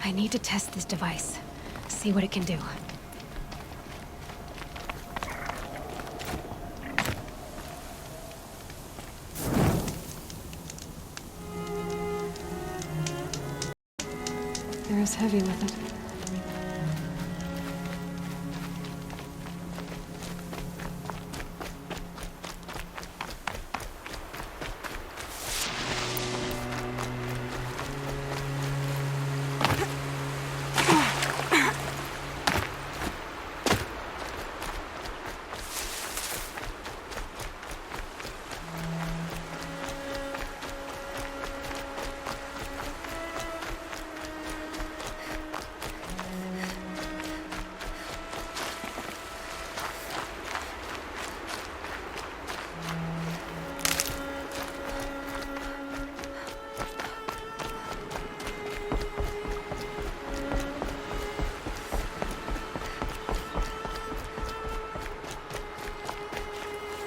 I need to test this device. See what it can do. There's heavy with it.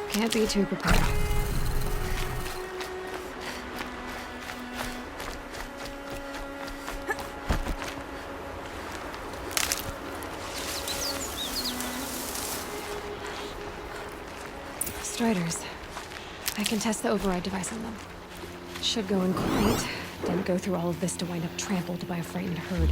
Can't be too prepared. Striders. I can test the override device on them. Should go in quiet. Didn't go through all of this to wind up trampled by a frightened herd.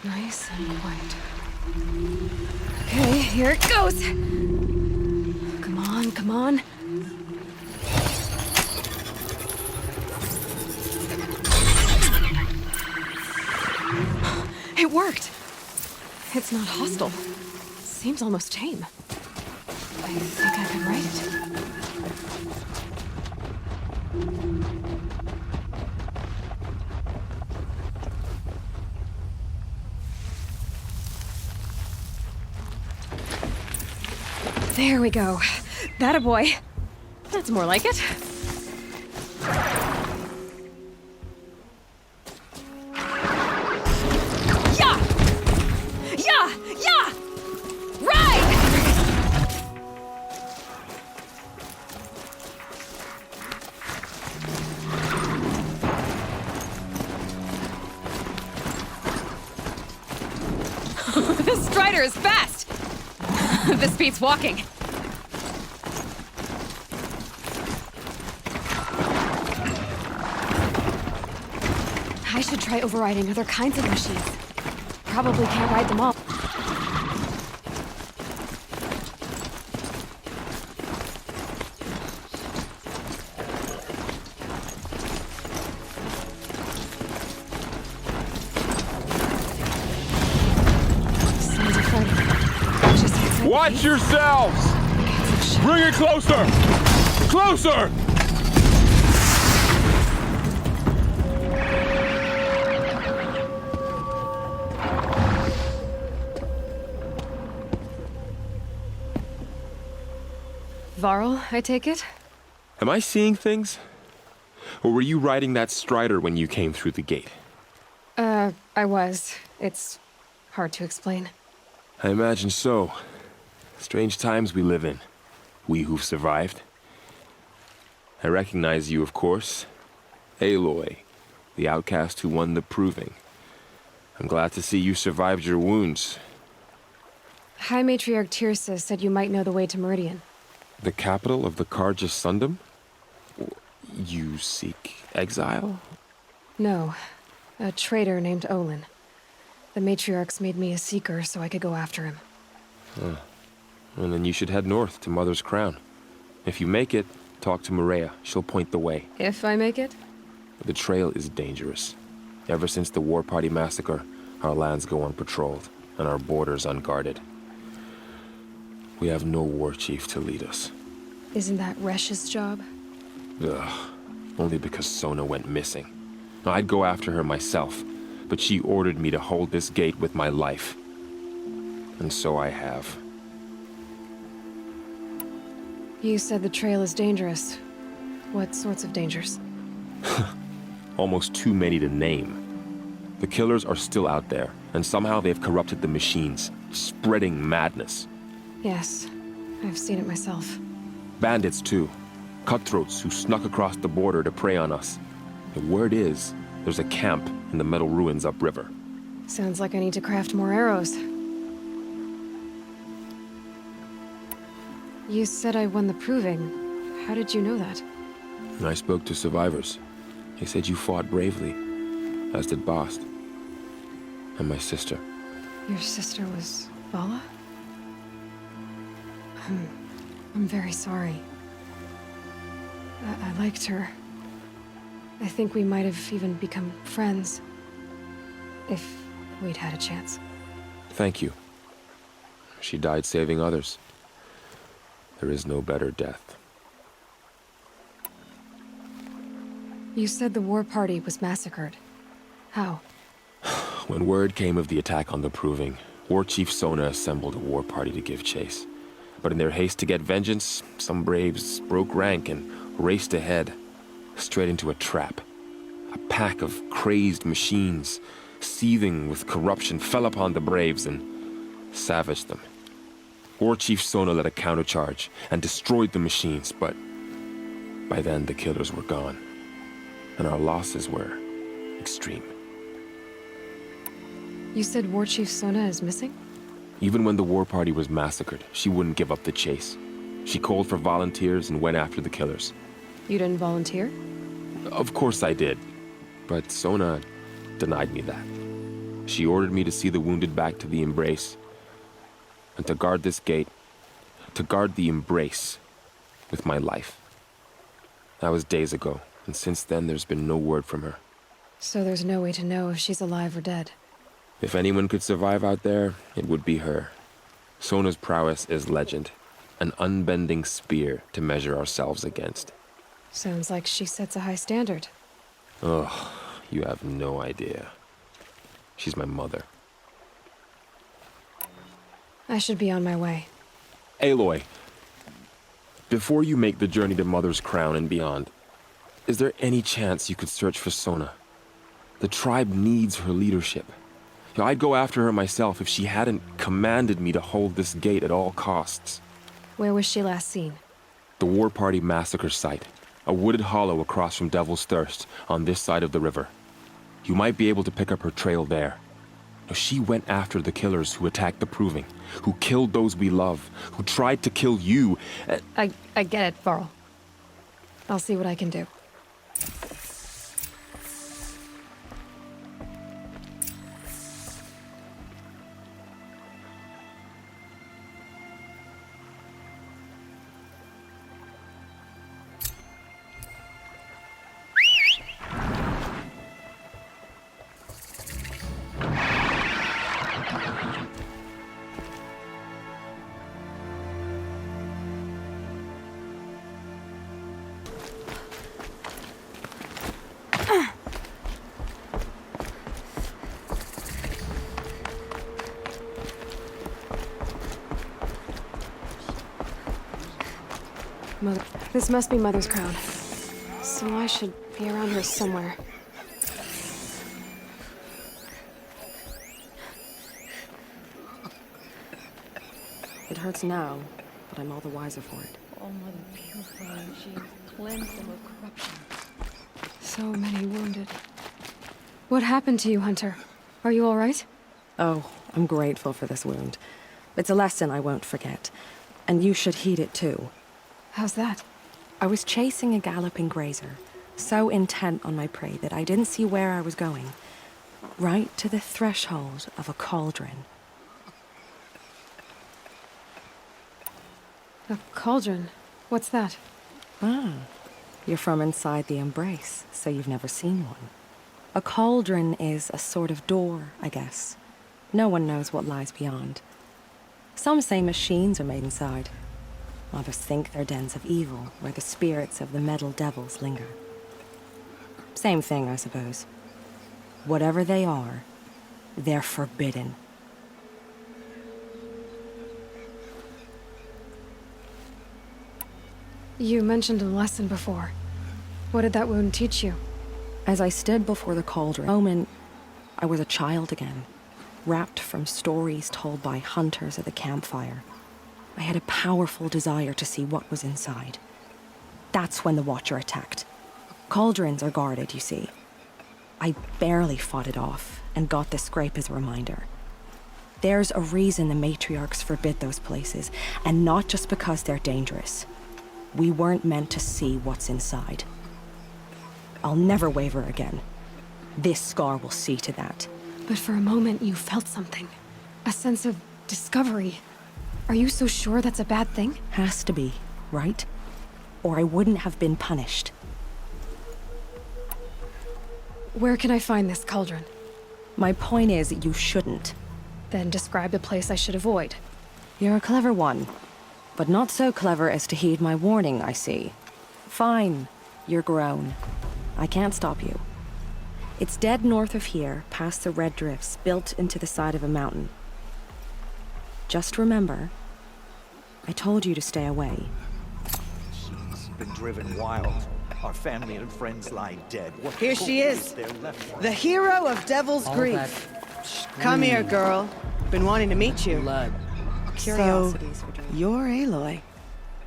Nice and quiet. Okay, here it goes! Come on, come on. It worked! It's not hostile. Seems almost tame. I think I can write it. There we go. That a boy. That's more like it. Yeah! Yeah! Yeah! Ride! This Strider is fast! This beats walking. I should try overriding other kinds of machines. Probably can't ride them all. Sounds exciting. Just outside. Watch yourselves! Bring it closer! Closer! Varl, I take it? Am I seeing things? Or were you riding that Strider when you came through the gate? I was. It's hard to explain. I imagine so. Strange times we live in. We who've survived. I recognize you, of course. Aloy, the outcast who won the proving. I'm glad to see you survived your wounds. High Matriarch Tirsa said you might know the way to Meridian. The capital of the Carja Sundom? You seek exile? No. A traitor named Olin. The Matriarchs made me a seeker so I could go after him. And then you should head north to Mother's Crown. If you make it, talk to Maria. She'll point the way. If I make it? The trail is dangerous. Ever since the War Party massacre, our lands go unpatrolled, and our borders unguarded. We have no war chief to lead us. Isn't that Resh's job? Ugh. Only because Sona went missing. I'd go after her myself, but she ordered me to hold this gate with my life. And so I have. You said the trail is dangerous. What sorts of dangers? Almost too many to name. The killers are still out there, and somehow they've corrupted the machines, spreading madness. Yes, I've seen it myself. Bandits, too. Cutthroats who snuck across the border to prey on us. The word is, there's a camp in the metal ruins upriver. Sounds like I need to craft more arrows. You said I won the proving. How did you know that? I spoke to survivors. They said you fought bravely, as did Bast. And my sister. Your sister was Vala? I'm very sorry. I liked her. I think we might have even become friends. If we'd had a chance. Thank you. She died saving others. There is no better death. You said the war party was massacred. How? When word came of the attack on the Proving, War Chief Sona assembled a war party to give chase. But in their haste to get vengeance, some braves broke rank and raced ahead, straight into a trap. A pack of crazed machines, seething with corruption, fell upon the braves and savaged them. War Chief Sona led a countercharge and destroyed the machines, but by then the killers were gone, and our losses were extreme. You said War Chief Sona is missing? Even when the war party was massacred, she wouldn't give up the chase. She called for volunteers and went after the killers. You didn't volunteer? Of course I did, but Sona denied me that. She ordered me to see the wounded back to the Embrace, and to guard this gate, to guard the Embrace with my life. That was days ago, and since then there's been no word from her. So there's no way to know if she's alive or dead. If anyone could survive out there, it would be her. Sona's prowess is legend, an unbending spear to measure ourselves against. Sounds like she sets a high standard. Ugh, you have no idea. She's my mother. I should be on my way. Aloy, before you make the journey to Mother's Crown and beyond, is there any chance you could search for Sona? The tribe needs her leadership. I'd go after her myself if she hadn't commanded me to hold this gate at all costs. Where was she last seen? The War Party massacre site. A wooded hollow across from Devil's Thirst, on this side of the river. You might be able to pick up her trail there. She went after the killers who attacked the Proving, who killed those we love, who tried to kill you. I get it, Varl. I'll see what I can do. This must be Mother's Crown. So I should be around here somewhere. It hurts now, but I'm all the wiser for it. Oh, Mother, purify and shield, cleanse them of corruption. So many wounded. What happened to you, Hunter? Are you all right? Oh, I'm grateful for this wound. It's a lesson I won't forget. And you should heed it too. How's that? I was chasing a galloping grazer, so intent on my prey that I didn't see where I was going. Right to the threshold of a cauldron. A cauldron? What's that? Ah, you're from inside the Embrace, so you've never seen one. A cauldron is a sort of door, I guess. No one knows what lies beyond. Some say machines are made inside. Others think they're dens of evil, where the spirits of the metal devils linger. Same thing, I suppose. Whatever they are, they're forbidden. You mentioned a lesson before. What did that wound teach you? As I stood before the cauldron, a moment I was a child again, wrapped from stories told by hunters at the campfire. I had a powerful desire to see what was inside. That's when the Watcher attacked. Cauldrons are guarded, you see. I barely fought it off and got the scrape as a reminder. There's a reason the matriarchs forbid those places, and not just because they're dangerous. We weren't meant to see what's inside. I'll never waver again. This scar will see to that. But for a moment, you felt something. A sense of discovery. Are you so sure that's a bad thing? Has to be, right? Or I wouldn't have been punished. Where can I find this cauldron? My point is, you shouldn't. Then describe the place I should avoid. You're a clever one. But not so clever as to heed my warning, I see. Fine. You're grown. I can't stop you. It's dead north of here, past the red drifts built into the side of a mountain. Just remember, I told you to stay away. She's been driven wild. Our family and friends lie dead. What Here she hope is. there left for The us? hero of Devil's Grief. Come here, girl. Been wanting to meet you. Blood. Curiosities for dreams. You're Aloy.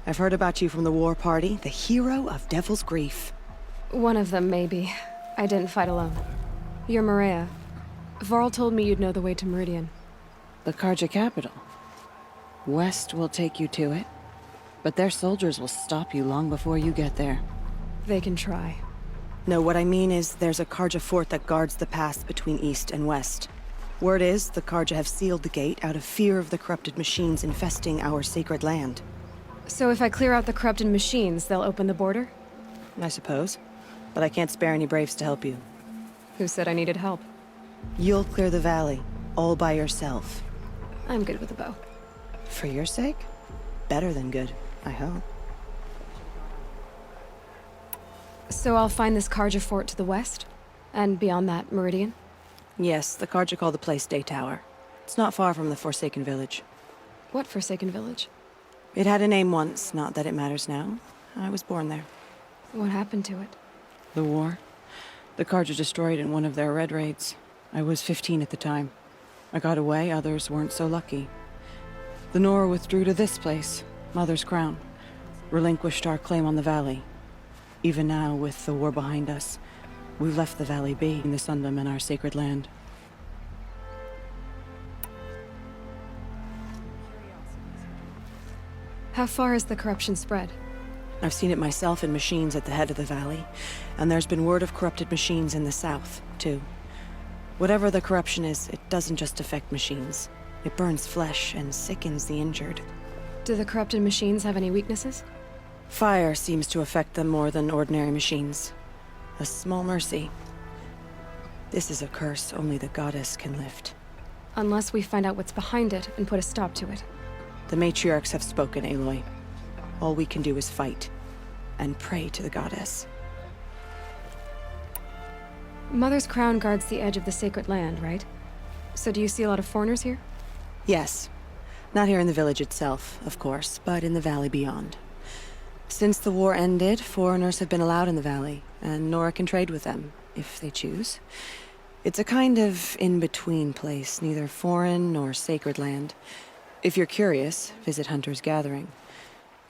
I've heard about you from the war party, the hero of Devil's Grief. One of them, maybe. I didn't fight alone. You're Maria. Varl told me you'd know the way to Meridian. The Karja capital. West will take you to it, but their soldiers will stop you long before you get there. They can try. No, what I mean is there's a Karja fort that guards the pass between east and west. Word is the Karja have sealed the gate out of fear of the corrupted machines infesting our sacred land. So if I clear out the corrupted machines, they'll open the border? I suppose. But I can't spare any braves to help you. Who said I needed help? You'll clear the valley, all by yourself. I'm good with a bow. For your sake? Better than good, I hope. So I'll find this Karja fort to the west? And beyond that, Meridian? Yes, the Karja call the place Day Tower. It's not far from the Forsaken Village. What Forsaken Village? It had a name once, not that it matters now. I was born there. What happened to it? The war? The Karja destroyed in one of their red raids. I was 15 at the time. I got away, others weren't so lucky. The Nora withdrew to this place, Mother's Crown. Relinquished our claim on the valley. Even now, with the war behind us, we've left the valley be in the Sundom and our sacred land. How far has the corruption spread? I've seen it myself in machines at the head of the valley, and there's been word of corrupted machines in the south, too. Whatever the corruption is, it doesn't just affect machines. It burns flesh and sickens the injured. Do the corrupted machines have any weaknesses? Fire seems to affect them more than ordinary machines. A small mercy. This is a curse only the goddess can lift. Unless we find out what's behind it and put a stop to it. The matriarchs have spoken, Aloy. All we can do is fight, and pray to the goddess. Mother's Crown guards the edge of the sacred land, right? So do you see a lot of foreigners here? Yes. Not here in the village itself, of course, but in the valley beyond. Since the war ended, foreigners have been allowed in the valley, and Nora can trade with them, if they choose. It's a kind of in-between place, neither foreign nor sacred land. If you're curious, visit Hunter's Gathering.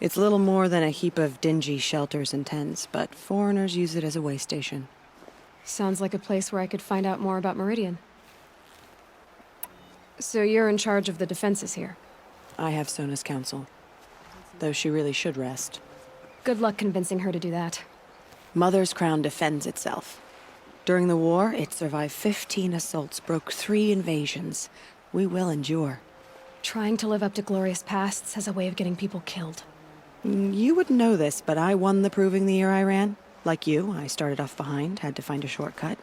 It's little more than a heap of dingy shelters and tents, but foreigners use it as a way station. Sounds like a place where I could find out more about Meridian. So you're in charge of the defenses here? I have Sona's counsel, though she really should rest. Good luck convincing her to do that. Mother's Crown defends itself. During the war, it survived 15 assaults, broke 3 invasions. We will endure. Trying to live up to glorious pasts has a way of getting people killed. You wouldn't know this, but I won the proving the year I ran. Like you, I started off behind, had to find a shortcut.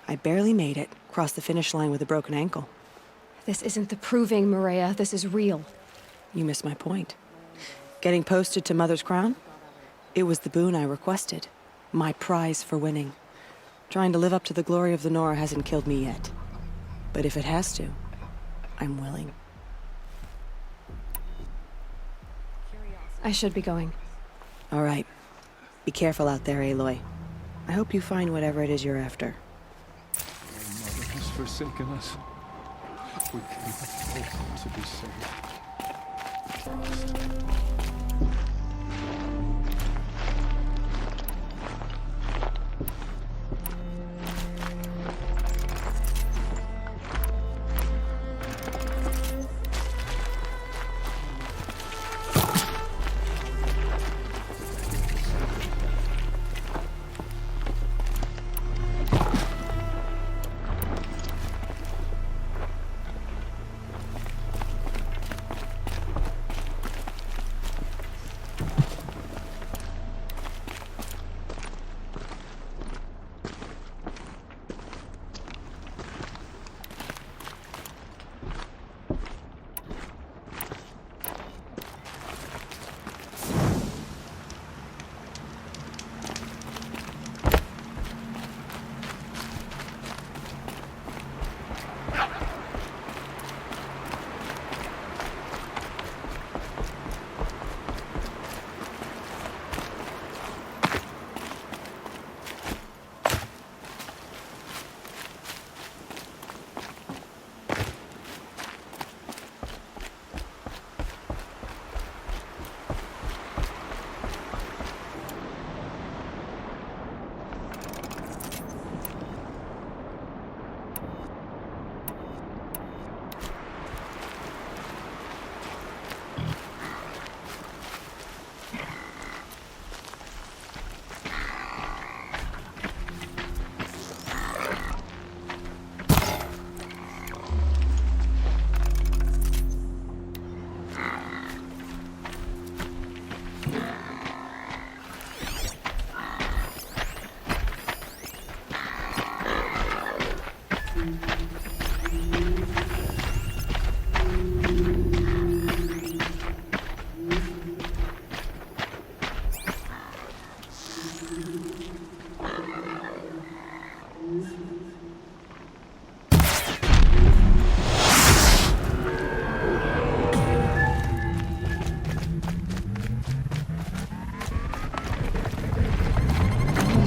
I barely made it, crossed the finish line with a broken ankle. This isn't the proving, Maria. This is real. You missed my point. Getting posted to Mother's Crown? It was the boon I requested. My prize for winning. Trying to live up to the glory of the Nora hasn't killed me yet. But if it has to, I'm willing. I should be going. All right. Be careful out there, Aloy. I hope you find whatever it is you're after. Mother has forsaken us. We cannot hope to be saved.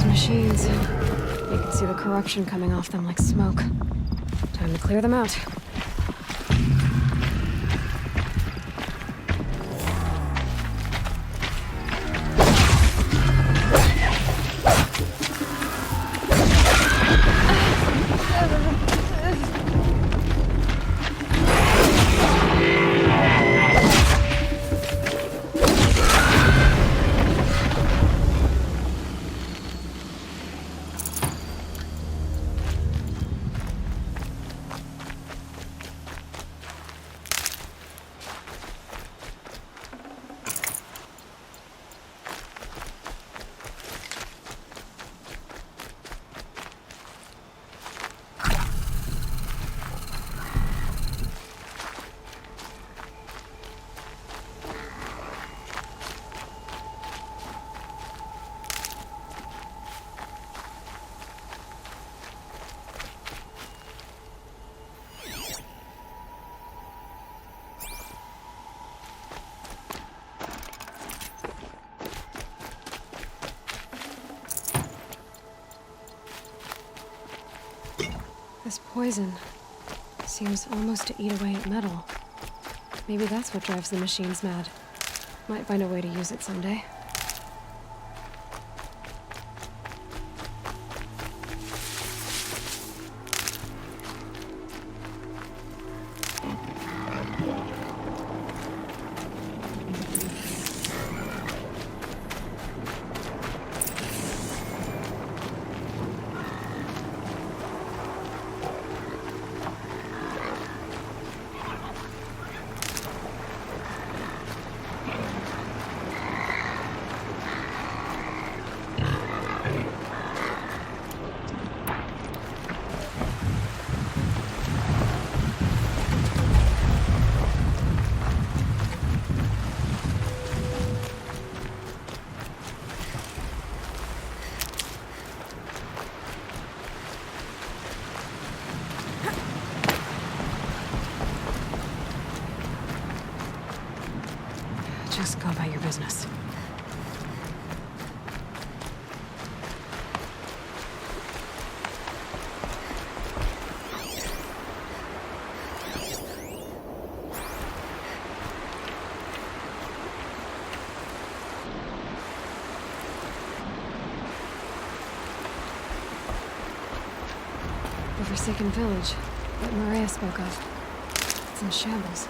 Machines. You can see the corruption coming off them like smoke. Time to clear them out. This poison seems almost to eat away at metal. Maybe that's what drives the machines mad. Might find a way to use it someday. Just go about your business. forsaken village that Maria spoke of. It's in shambles.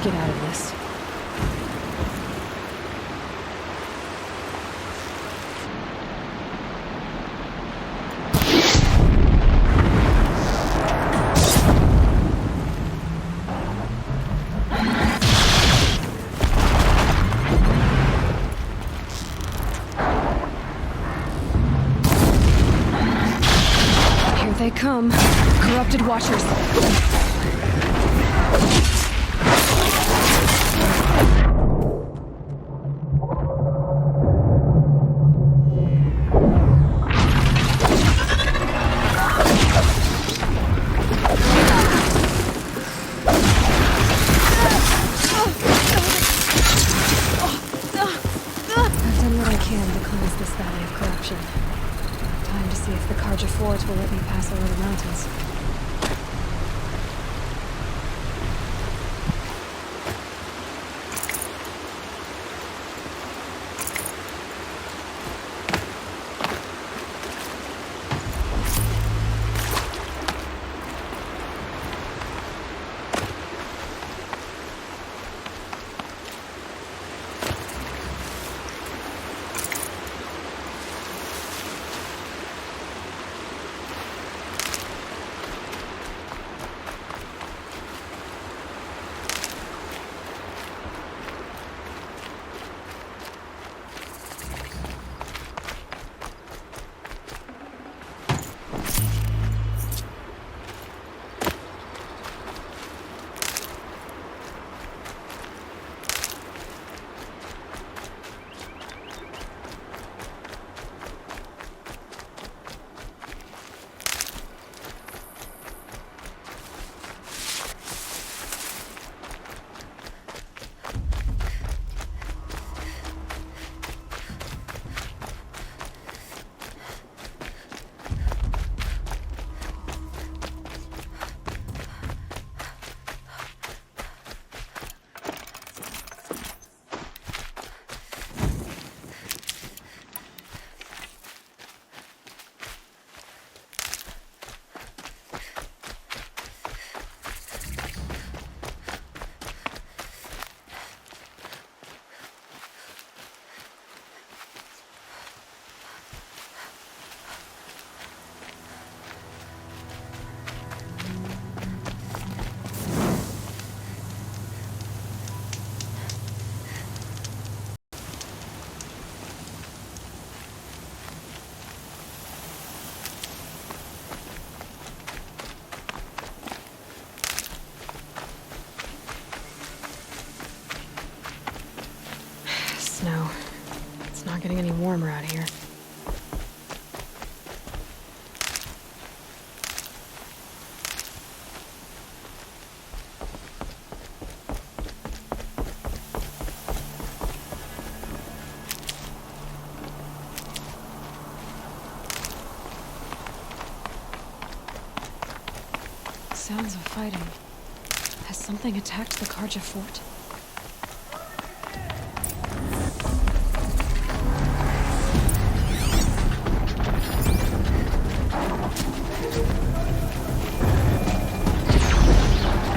Get out of this. Here they come. Corrupted Watchers. Time to see if the Karja Forts will let me pass over the mountains. Sounds of fighting. Has something attacked the Karja fort?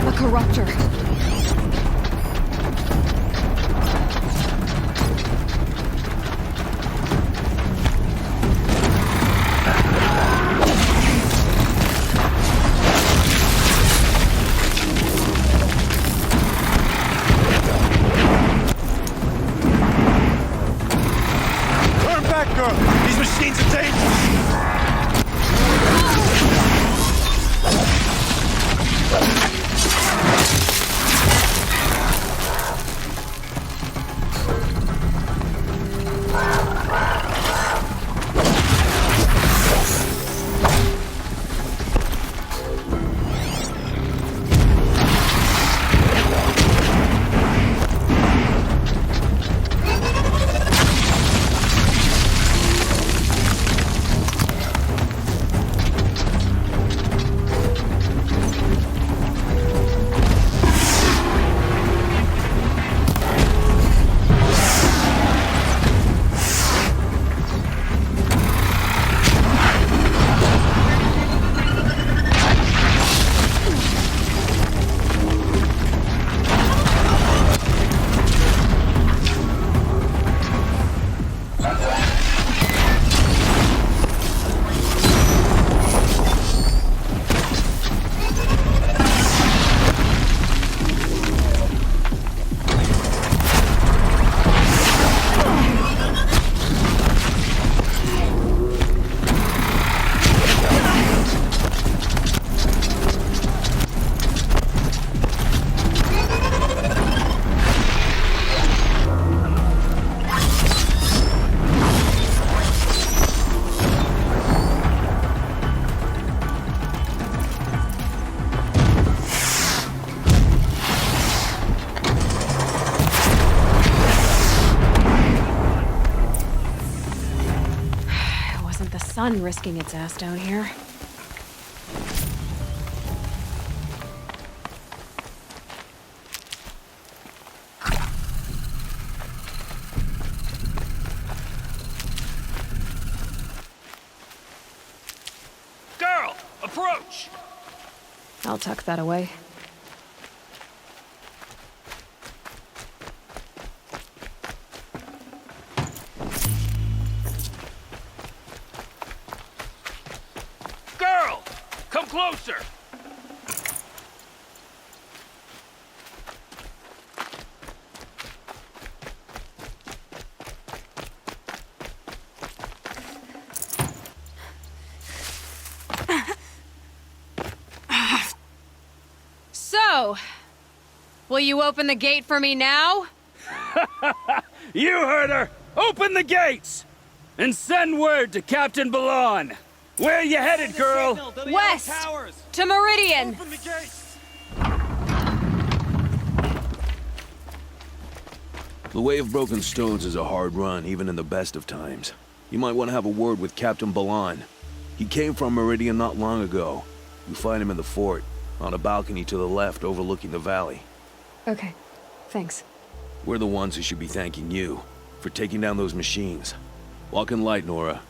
A corruptor! Turn back, girl! These machines are dangerous! Sun risking its ass down here. Girl, approach! I'll tuck that away. Girl, come closer! So, will you open the gate for me now? You heard her! Open the gates! And send word to Captain Balan! Where you headed, girl? West! To Meridian! The Way of Broken Stones is a hard run, even in the best of times. You might want to have a word with Captain Balan. He came from Meridian not long ago. You find him in the fort, on a balcony to the left overlooking the valley. Okay, thanks. We're the ones who should be thanking you for taking down those machines. Walk in light, Nora.